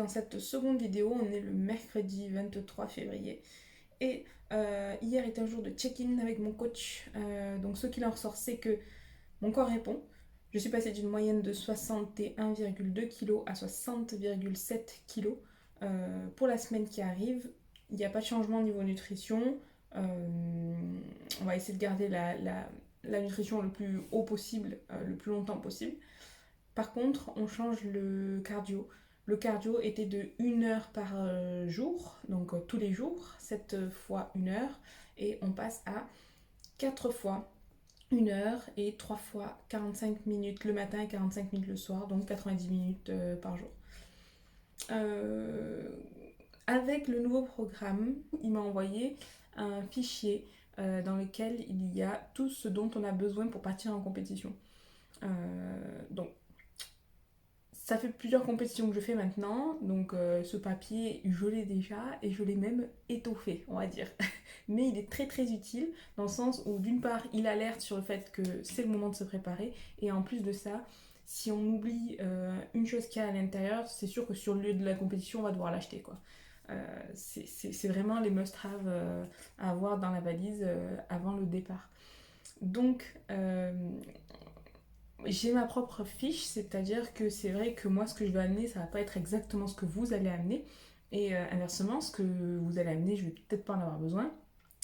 dans cette seconde vidéo. On est le mercredi 23 février. Et hier est un jour de check-in avec mon coach. Donc ce qu'il en ressort, c'est que mon corps répond. Je suis passée d'une moyenne de 61,2 kg à 60,7 kg pour la semaine qui arrive. Il n'y a pas de changement au niveau nutrition. On va essayer de garder la nutrition le plus haut possible, le plus longtemps possible. Par contre, on change le cardio. Le cardio était de 1 heure par jour, donc tous les jours, 7 fois 1 heure, et on passe à 4 fois 1 heure et 3 fois 45 minutes le matin et 45 minutes le soir, donc 90 minutes par jour. Avec le nouveau programme, il m'a envoyé un fichier dans lequel il y a tout ce dont on a besoin pour partir en compétition. Donc, ça fait plusieurs compétitions que je fais maintenant, donc ce papier, je l'ai déjà et je l'ai même étoffé, on va dire. Mais il est très très utile dans le sens où d'une part, il alerte sur le fait que c'est le moment de se préparer, et en plus de ça, si on oublie une chose qu'il y a à l'intérieur, c'est sûr que sur le lieu de la compétition, on va devoir l'acheter, quoi. C'est vraiment les must-have à avoir dans la valise avant le départ. Donc, j'ai ma propre fiche, c'est-à-dire que c'est vrai que moi, ce que je vais amener, ça va pas être exactement ce que vous allez amener. Et inversement, ce que vous allez amener, je vais peut-être pas en avoir besoin.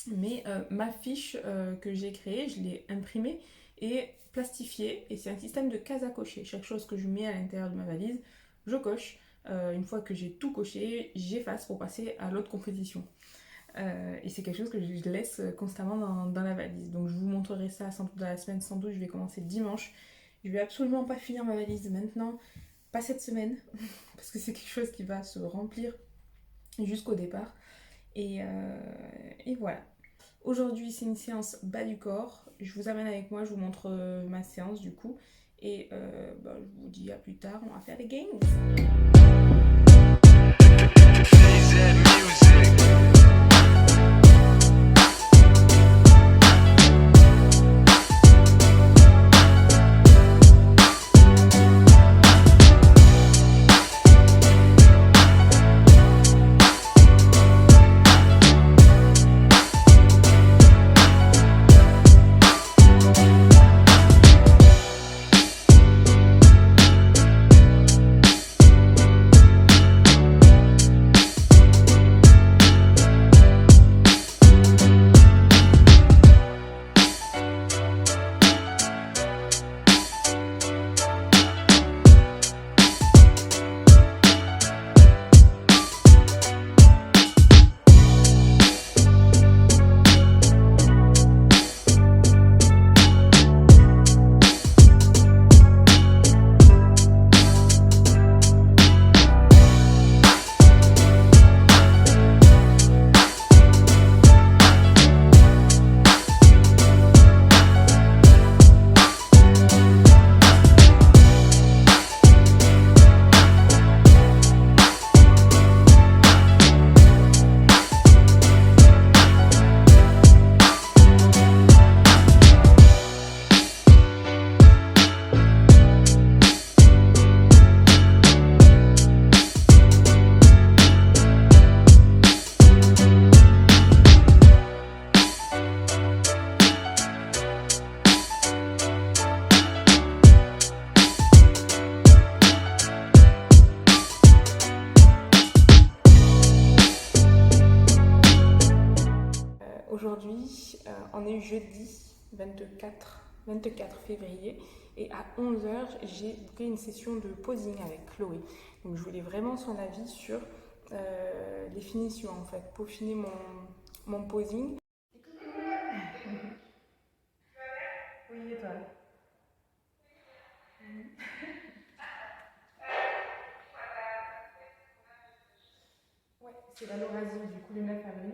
Mais ma fiche que j'ai créée, je l'ai imprimée et plastifiée. Et c'est un système de cases à cocher. Chaque chose que je mets à l'intérieur de ma valise, je coche. Une fois que j'ai tout coché, j'efface pour passer à l'autre compétition. Et c'est quelque chose que je laisse constamment dans la valise. Donc je vous montrerai ça sans doute dans la semaine, sans doute je vais commencer dimanche. Je vais absolument pas finir ma valise maintenant, pas cette semaine, parce que c'est quelque chose qui va se remplir jusqu'au départ. Et voilà. Aujourd'hui, c'est une séance bas du corps. Je vous amène avec moi, je vous montre ma séance du coup. Et je vous dis à plus tard, on va faire les gains. Aujourd'hui, on est jeudi 24 février, et à 11 heures, j'ai booké une session de posing avec Chloé. Donc je voulais vraiment son avis sur les finitions en fait, peaufiner mon posing. Oui, et toi? Ouais, c'est la Lorazio du coup le 9 avril.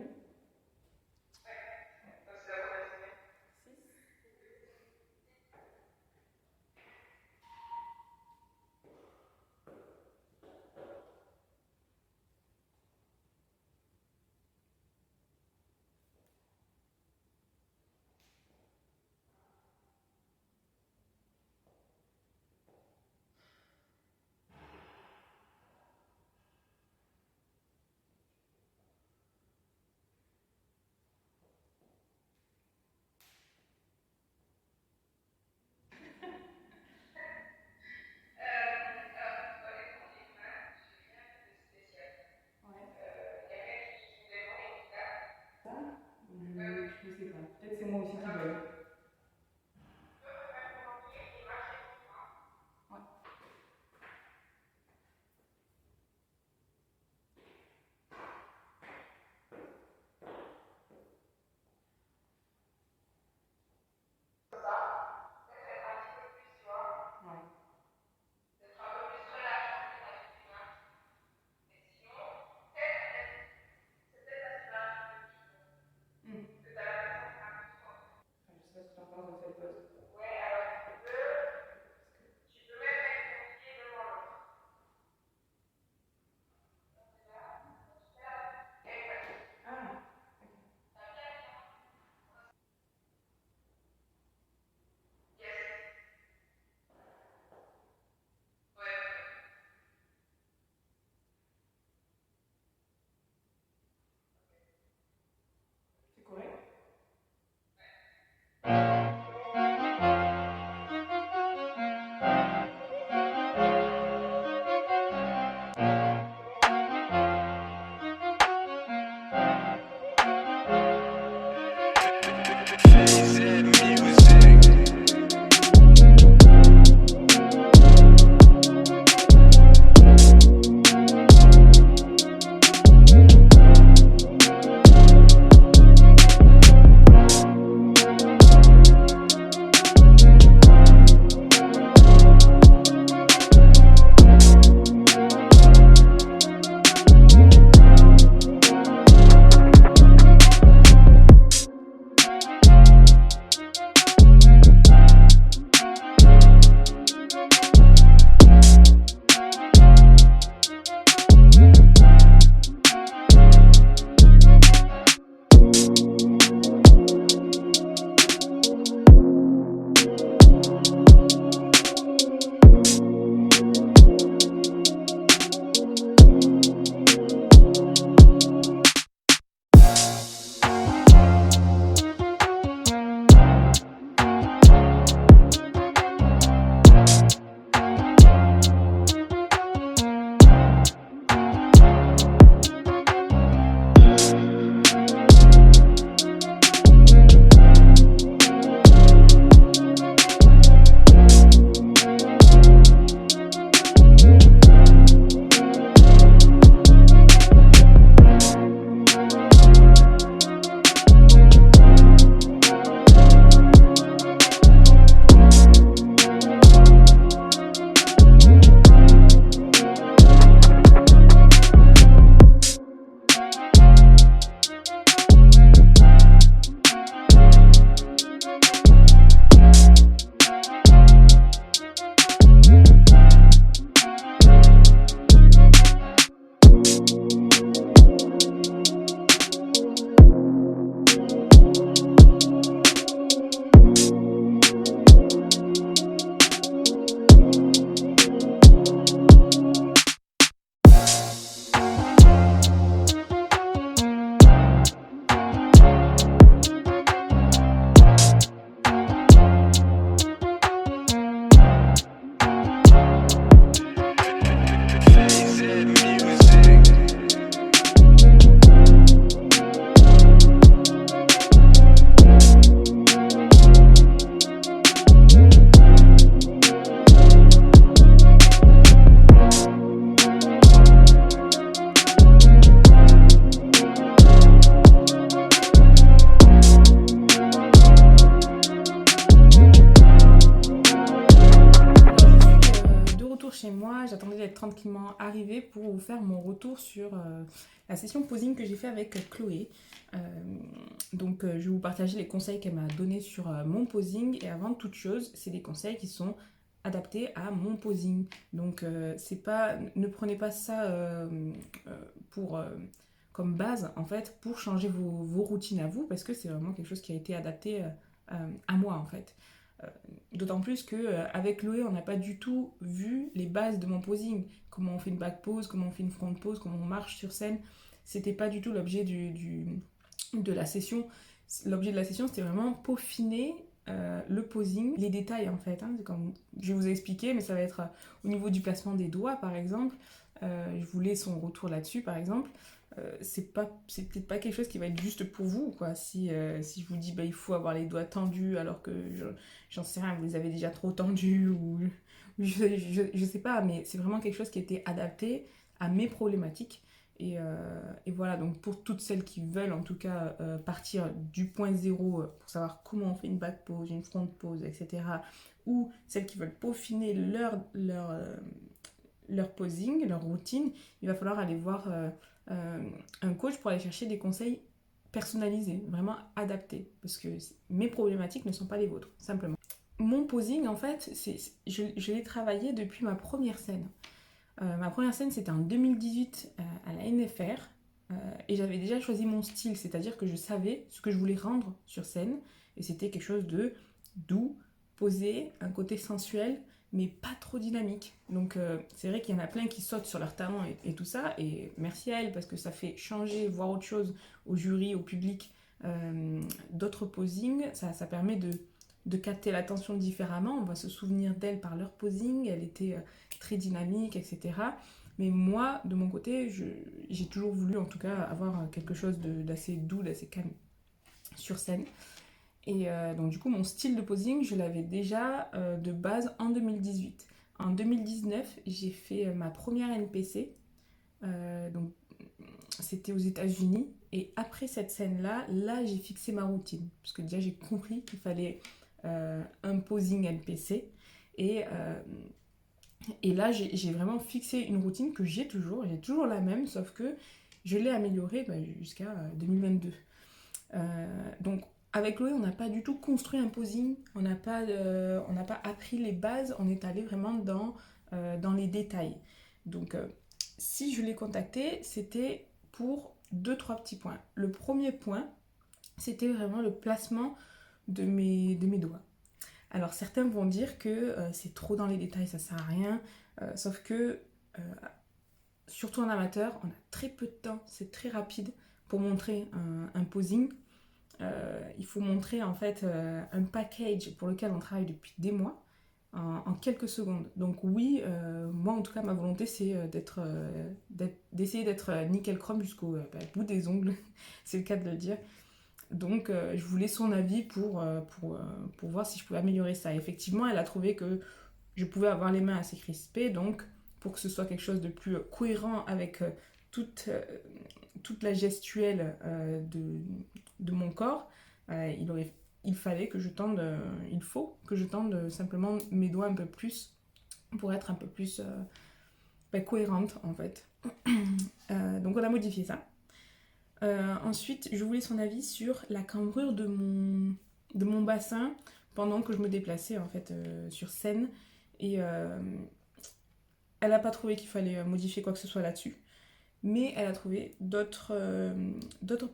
chez moi, j'attendais d'être tranquillement arrivée pour vous faire mon retour sur la session posing que j'ai fait avec Chloé. Euh, donc je vais vous partager les conseils qu'elle m'a donnés sur mon posing, et avant toute chose, c'est des conseils qui sont adaptés à mon posing. Donc c'est pas, ne prenez pas ça pour comme base en fait pour changer vos routines à vous, parce que c'est vraiment quelque chose qui a été adapté à moi en fait. Euh, D'autant plus que avec Chloé, on n'a pas du tout vu les bases de mon posing, comment on fait une back pose, comment on fait une front pose, comment on marche sur scène. C'était pas du tout l'objet de la session. L'objet de la session, c'était vraiment peaufiner le posing, les détails en fait. Hein. Comme je vais vous expliquer, mais ça va être au niveau du placement des doigts par exemple. Je voulais son retour là-dessus par exemple. C'est peut-être pas quelque chose qui va être juste pour vous, quoi. Si je vous dis bah, il faut avoir les doigts tendus alors que j'en sais rien, vous les avez déjà trop tendus ou je sais pas, mais c'est vraiment quelque chose qui a été adapté à mes problématiques. Et voilà, donc pour toutes celles qui veulent en tout cas partir du point zéro pour savoir comment on fait une back pose, une front pose, etc. Ou celles qui veulent peaufiner leur posing, leur routine, il va falloir aller voir un coach pour aller chercher des conseils personnalisés, vraiment adaptés, parce que mes problématiques ne sont pas les vôtres, simplement. Mon posing, en fait, je l'ai travaillé depuis ma première scène. Ma première scène, c'était en 2018 à la NFR, et j'avais déjà choisi mon style, c'est-à-dire que je savais ce que je voulais rendre sur scène, et c'était quelque chose de doux, posé, un côté sensuel, mais pas trop dynamique. Donc c'est vrai qu'il y en a plein qui sautent sur leur talent et tout ça, et merci à elle parce que ça fait changer, voir autre chose au jury, au public, d'autres posings, ça permet de capter l'attention différemment, on va se souvenir d'elle par leur posing, elle était très dynamique, etc. Mais moi, de mon côté, j'ai toujours voulu en tout cas avoir quelque chose d'assez doux, d'assez calme sur scène. Et donc du coup, mon style de posing, je l'avais déjà de base en 2018. En 2019, j'ai fait ma première NPC. Donc c'était aux États-Unis. Et après cette scène-là, là, j'ai fixé ma routine. Parce que déjà, j'ai compris qu'il fallait un posing NPC. Et, euh, et là, j'ai vraiment fixé une routine que j'ai toujours la même, sauf que je l'ai améliorée jusqu'à 2022. Donc avec Chloé, on n'a pas du tout construit un posing, on n'a pas appris les bases, on est allé vraiment dans les détails. Donc si je l'ai contacté, c'était pour deux, trois petits points. Le premier point, c'était vraiment le placement de mes doigts. Alors certains vont dire que c'est trop dans les détails, ça sert à rien, sauf que surtout en amateur, on a très peu de temps, c'est très rapide pour montrer un posing. Il faut montrer en fait un package pour lequel on travaille depuis des mois en quelques secondes. Donc oui, moi en tout cas ma volonté c'est d'essayer d'être nickel chrome jusqu'au bout des ongles, c'est le cas de le dire. Donc je voulais son avis pour voir si je pouvais améliorer ça. Et effectivement, elle a trouvé que je pouvais avoir les mains assez crispées, donc pour que ce soit quelque chose de plus cohérent avec toute, euh, toute la gestuelle de mon corps, il fallait que je tende, il faut que je tende simplement mes doigts un peu plus pour être un peu plus cohérente en fait. Donc on a modifié ça. Ensuite, je voulais son avis sur la cambrure de mon bassin pendant que je me déplaçais en fait sur scène. Et elle n'a pas trouvé qu'il fallait modifier quoi que ce soit là-dessus. Mais elle a trouvé d'autres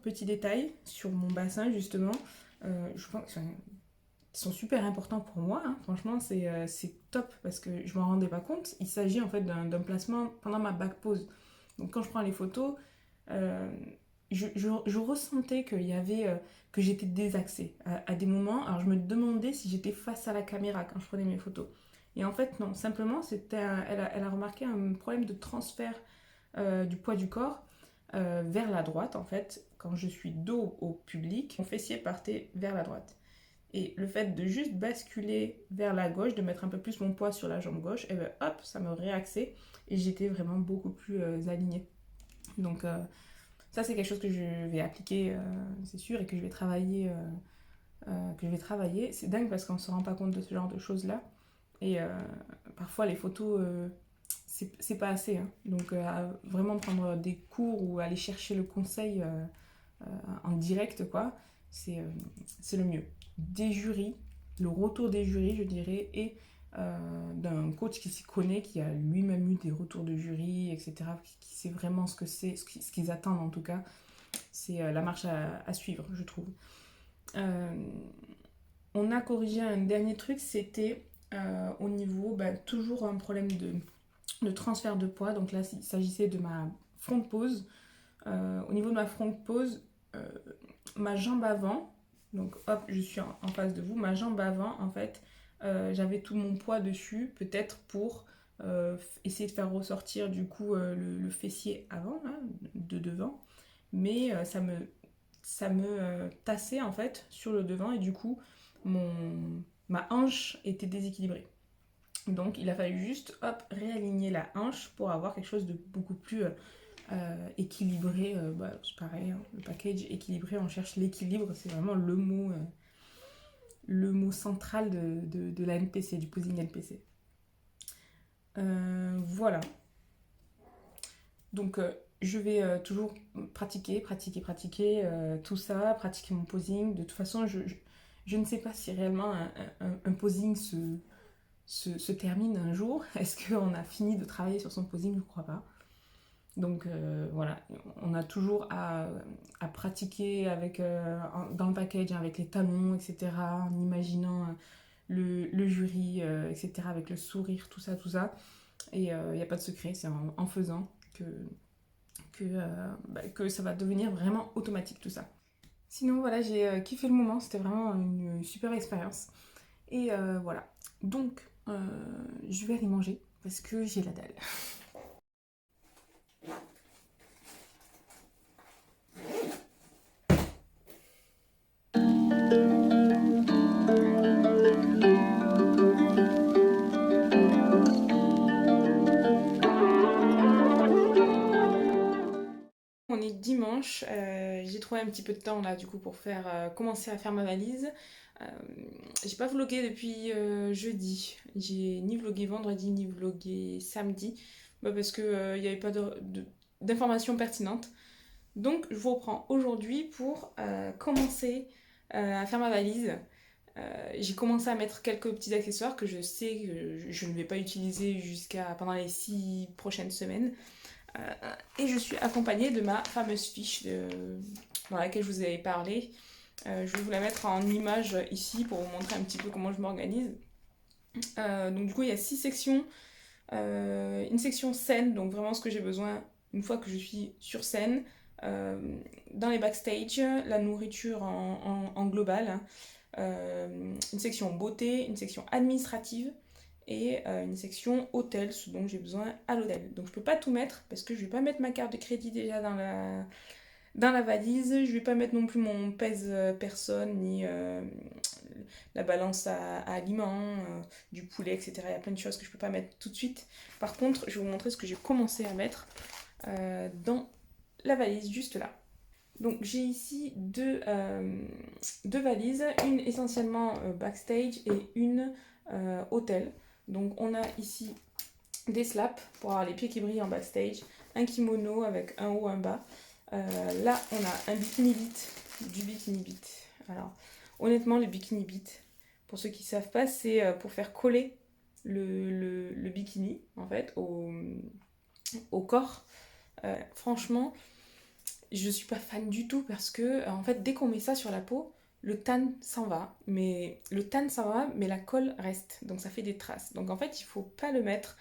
petits détails sur mon bassin justement. Je pense qu'ils sont super importants pour moi. Hein. Franchement, c'est top parce que je ne m'en rendais pas compte. Il s'agit en fait d'un placement pendant ma back pose. Donc quand je prends les photos, euh, je ressentais qu'il y avait, que j'étais désaxée à des moments. Alors je me demandais si j'étais face à la caméra quand je prenais mes photos. Et en fait, non, simplement, elle a remarqué un problème de transfert du poids du corps vers la droite, en fait. Quand je suis dos au public, mon fessier partait vers la droite. Et le fait de juste basculer vers la gauche, de mettre un peu plus mon poids sur la jambe gauche, et ben hop, ça me réaxait et j'étais vraiment beaucoup plus alignée. Donc ça, c'est quelque chose que je vais appliquer, c'est sûr, et que je vais travailler. C'est dingue parce qu'on ne se rend pas compte de ce genre de choses-là. Et parfois, les photos c'est pas assez. Hein. Donc vraiment prendre des cours ou aller chercher le conseil en direct, quoi, c'est le mieux. Des jurys, le retour des jurys, je dirais, et d'un coach qui s'y connaît, qui a lui-même eu des retours de jury, etc., qui sait vraiment ce que c'est, ce qu'ils attendent en tout cas, c'est la marche à suivre, je trouve. Euh, on a corrigé un dernier truc, c'était au niveau, toujours un problème de transfert de poids. Donc là, il s'agissait de ma front pose. Au niveau de ma front pose, ma jambe avant, donc hop, je suis en face de vous, ma jambe avant, en fait, j'avais tout mon poids dessus, peut-être pour essayer de faire ressortir du coup le fessier avant, là, de devant, mais ça me tassait en fait sur le devant et du coup mon, ma hanche était déséquilibrée. Donc il a fallu juste hop réaligner la hanche pour avoir quelque chose de beaucoup plus équilibré. C'est pareil, hein, le package équilibré, on cherche l'équilibre, c'est vraiment le mot central de la NPC, du posing NPC. Voilà. Donc je vais toujours pratiquer tout ça, pratiquer mon posing. De toute façon, je ne sais pas si réellement un posing se termine un jour. Est-ce qu'on a fini de travailler sur son posing? Je ne crois pas. Donc voilà, on a toujours à pratiquer avec, dans le package avec les talons, etc. En imaginant le jury, etc. Avec le sourire, tout ça, tout ça. Et il n'y a pas de secret, c'est en faisant que ça va devenir vraiment automatique tout ça. Sinon voilà, j'ai kiffé le moment, c'était vraiment une super expérience. Et voilà, donc je vais aller manger parce que j'ai la dalle. On est dimanche, j'ai trouvé un petit peu de temps là du coup pour commencer à faire ma valise. Euh, j'ai pas vlogué depuis jeudi, j'ai ni vlogué vendredi ni vlogué samedi, parce que il n'y avait pas d'informations pertinentes. Donc je vous reprends aujourd'hui pour commencer à faire ma valise. J'ai commencé à mettre quelques petits accessoires que je sais que je ne vais pas utiliser pendant les 6 prochaines semaines. Et je suis accompagnée de ma fameuse fiche dans laquelle je vous avais parlé. Je vais vous la mettre en image ici pour vous montrer un petit peu comment je m'organise. Donc du coup il y a 6 sections. Une section scène, donc vraiment ce que j'ai besoin une fois que je suis sur scène. Euh, dans les backstage, la nourriture en global. Une section beauté, une section administrative et une section hôtel, ce dont j'ai besoin à l'hôtel. Donc je peux pas tout mettre parce que je vais pas mettre ma carte de crédit déjà dans la valise, je vais pas mettre non plus mon pèse personne ni la balance à aliments, du poulet, etc. Il y a plein de choses que je peux pas mettre tout de suite. Par contre, je vais vous montrer ce que j'ai commencé à mettre dans la valise juste là. Donc j'ai ici deux valises, une essentiellement backstage et une hôtel. Donc on a ici des slaps pour avoir les pieds qui brillent en backstage, un kimono avec un haut, un bas. Là on a un bikini beat, du bikini beat. Alors honnêtement le bikini beat, pour ceux qui ne savent pas, c'est pour faire coller le bikini en fait au corps. Franchement, je suis pas fan du tout parce que en fait dès qu'on met ça sur la peau, le tan s'en va, mais la colle reste, donc ça fait des traces. Donc en fait il faut pas le mettre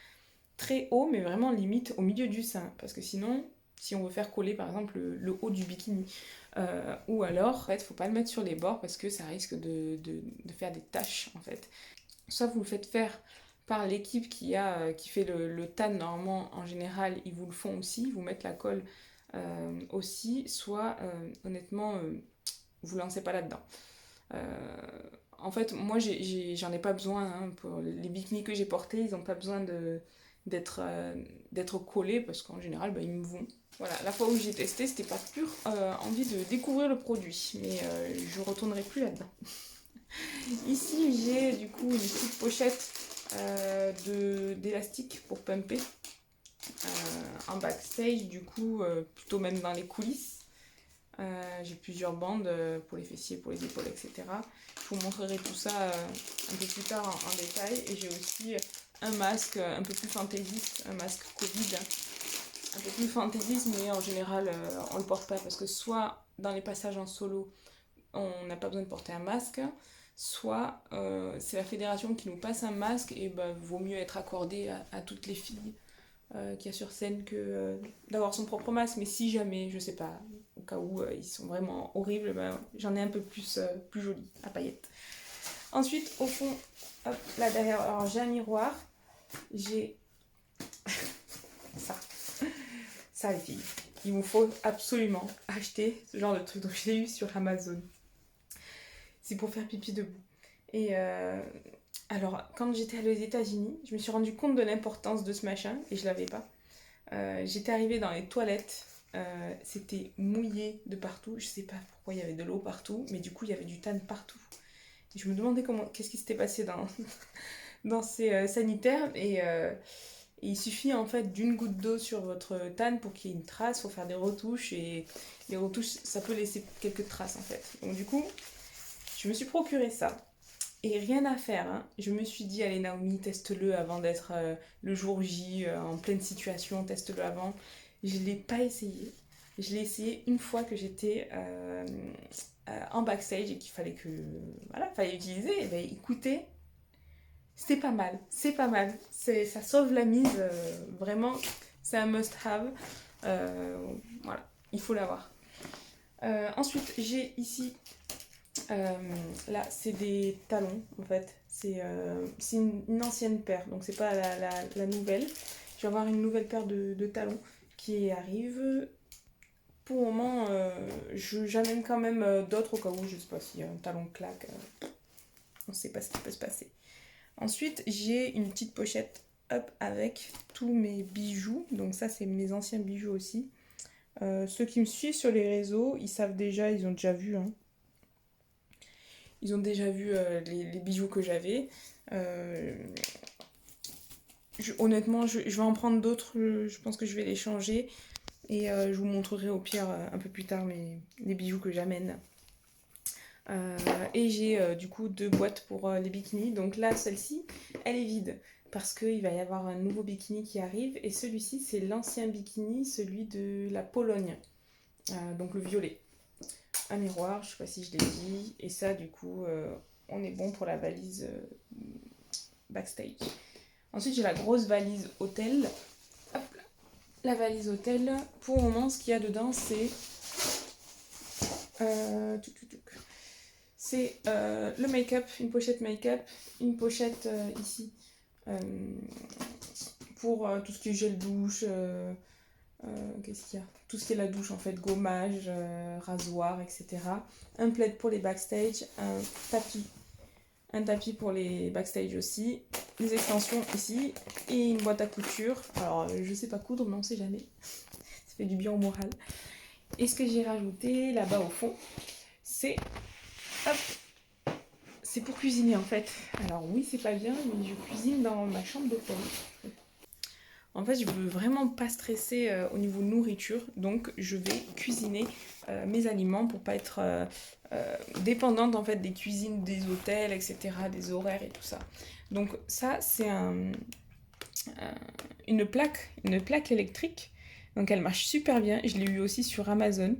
très haut, mais vraiment limite au milieu du sein, parce que sinon si on veut faire coller par exemple le haut du bikini, ou alors en fait faut pas le mettre sur les bords parce que ça risque de faire des taches en fait. Soit vous le faites faire par l'équipe qui fait le tan normalement en général, ils vous le font aussi, ils vous mettent la colle aussi, soit honnêtement vous lancez pas là-dedans. En fait moi j'en ai pas besoin, hein, pour les bikinis que j'ai portés, ils ont pas besoin d'être collés parce qu'en général ils me vont. Voilà, la fois où j'ai testé, c'était pas pure envie de découvrir le produit, mais je retournerai plus là-dedans. Ici j'ai du coup une petite pochette d'élastique pour pumper. en backstage, du coup, plutôt même dans les coulisses. J'ai plusieurs bandes pour les fessiers, pour les épaules, etc. Je vous montrerai tout ça un peu plus tard en détail. Et j'ai aussi un masque un peu plus fantaisiste, un masque Covid, un peu plus fantaisiste, mais en général, on le porte pas parce que soit dans les passages en solo, on n'a pas besoin de porter un masque, soit c'est la fédération qui nous passe un masque et vaut mieux être accordé à toutes les filles qu'il y a sur scène que d'avoir son propre masque. Mais si jamais, je sais pas, au cas où ils sont vraiment horribles, j'en ai un peu plus joli à paillettes. Ensuite, au fond, hop, là derrière, alors j'ai un miroir, j'ai ça. Ça, les filles, il vous faut absolument acheter ce genre de truc. Donc je l'ai eu sur Amazon. C'est pour faire pipi debout. Et alors, quand j'étais allée aux États-Unis, je me suis rendu compte de l'importance de ce machin et je l'avais pas. J'étais arrivée dans les toilettes, c'était mouillé de partout. Je sais pas pourquoi il y avait de l'eau partout, mais du coup il y avait du tan partout. Et je me demandais qu'est-ce qui s'était passé dans ces sanitaires. Et il suffit en fait d'une goutte d'eau sur votre tan pour qu'il y ait une trace. Il faut faire des retouches et les retouches ça peut laisser quelques traces en fait. Donc du coup, je me suis procuré ça. Et rien à faire, hein. Je me suis dit, allez Naomi, teste-le avant d'être le jour J, en pleine situation, teste-le avant. Je ne l'ai pas essayé. Je l'ai essayé une fois que j'étais en backstage et qu'il fallait que... Voilà, fallait utiliser. Et bien écoutez, c'est pas mal, c'est pas mal. Ça sauve la mise, vraiment, c'est un must-have. Voilà, il faut l'avoir. Ensuite, j'ai ici... là, c'est des talons en fait. C'est une ancienne paire, donc c'est pas la nouvelle. Je vais avoir une nouvelle paire de talons qui arrive. Pour le moment, j'amène quand même d'autres au cas où, je sais pas si un talon claque. On sait pas ce qui peut se passer. Ensuite, j'ai une petite pochette hop, avec tous mes bijoux. Donc ça, c'est mes anciens bijoux aussi. Ceux qui me suivent sur les réseaux, ils savent déjà, ils ont déjà vu, hein. Ils ont déjà vu les bijoux que j'avais. Honnêtement, je vais en prendre d'autres. Je pense que je vais les changer. Et je vous montrerai au pire un peu plus tard les bijoux que j'amène. Et j'ai du coup 2 boîtes pour les bikinis. Donc là, celle-ci, elle est vide. Parce qu'il va y avoir un nouveau bikini qui arrive. Et celui-ci, c'est l'ancien bikini, celui de la Pologne. Donc le violet. Un miroir, je sais pas si je l'ai dit, et ça du coup on est bon pour la valise backstage. Ensuite j'ai la grosse valise hôtel. Hop là. La valise hôtel, pour le moment ce qu'il y a dedans c'est c'est le make-up, une pochette make-up, une pochette ici pour tout ce qui est gel douche, qu'est-ce qu'il y a? Tout ce qui est la douche en fait, gommage, rasoir, etc. Un plaid pour les backstage, un tapis pour les backstage aussi, des extensions ici et une boîte à couture. Alors je sais pas coudre mais on sait jamais, ça fait du bien au moral. Et ce que j'ai rajouté là-bas au fond, c'est c'est pour cuisiner en fait. Alors oui c'est pas bien mais je cuisine dans ma chambre d'hôtel. En fait, je veux vraiment pas stresser au niveau nourriture, donc je vais cuisiner mes aliments pour pas être dépendante en fait des cuisines des hôtels, etc., des horaires et tout ça. Donc ça, c'est une plaque électrique. Donc elle marche super bien. Je l'ai eu aussi sur Amazon.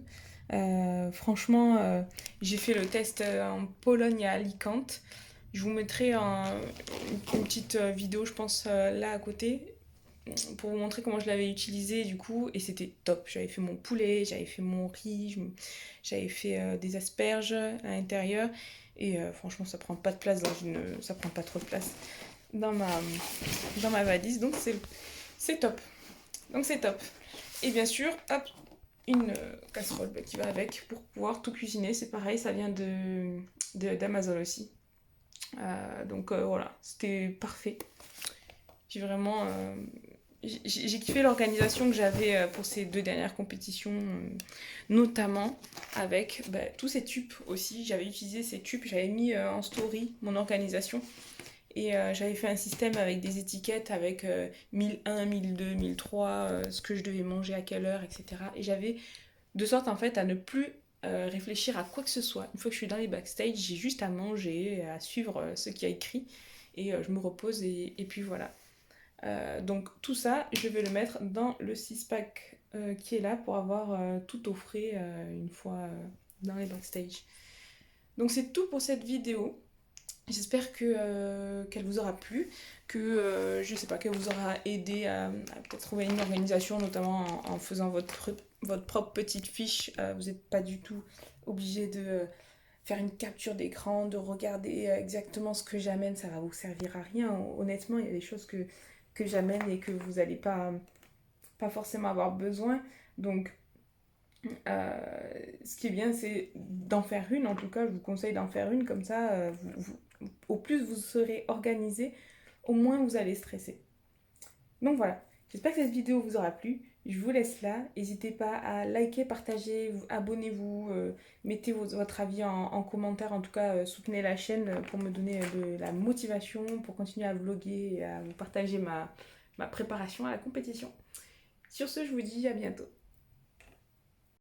Franchement, j'ai fait le test en Pologne et à Alicante. Je vous mettrai une petite vidéo, je pense, là à côté pour vous montrer comment je l'avais utilisé du coup et c'était top. J'avais fait mon poulet, j'avais fait mon riz, j'avais fait des asperges à l'intérieur et franchement ça prend pas de place ça prend pas trop de place dans ma valise donc c'est top. Donc c'est top. Et bien sûr, hop, une casserole qui va avec pour pouvoir tout cuisiner. C'est pareil, ça vient d'Amazon aussi. Donc voilà, c'était parfait. J'ai vraiment j'ai kiffé l'organisation que j'avais pour ces 2 dernières compétitions, notamment avec tous ces tubes aussi. J'avais utilisé ces tubes, j'avais mis en story mon organisation. Et j'avais fait un système avec des étiquettes avec 1001, 1002, 1003, ce que je devais manger à quelle heure, etc. Et j'avais de sorte en fait à ne plus réfléchir à quoi que ce soit. Une fois que je suis dans les backstage, j'ai juste à manger, à suivre ce qu'il y a écrit et je me repose et puis voilà. Donc tout ça, je vais le mettre dans le 6-pack qui est là pour avoir tout au frais une fois dans les backstage. Donc c'est tout pour cette vidéo. J'espère qu'elle vous aura plu, que je sais pas, qu'elle vous aura aidé à peut-être trouver une organisation, notamment en faisant votre propre petite fiche. Vous n'êtes pas du tout obligé de faire une capture d'écran, de regarder exactement ce que j'amène, ça va vous servir à rien. Honnêtement, il y a des choses que j'amène et que vous n'allez pas forcément avoir besoin. Donc euh, ce qui est bien, c'est d'en faire une. En tout cas, je vous conseille d'en faire une. Comme ça, au plus vous serez organisé, au moins vous allez stresser. Donc voilà, j'espère que cette vidéo vous aura plu. Je vous laisse là. N'hésitez pas à liker, partager, abonnez-vous, mettez votre avis en commentaire. En tout cas, soutenez la chaîne pour me donner de la motivation, pour continuer à vlogger et à vous partager ma préparation à la compétition. Sur ce, je vous dis à bientôt.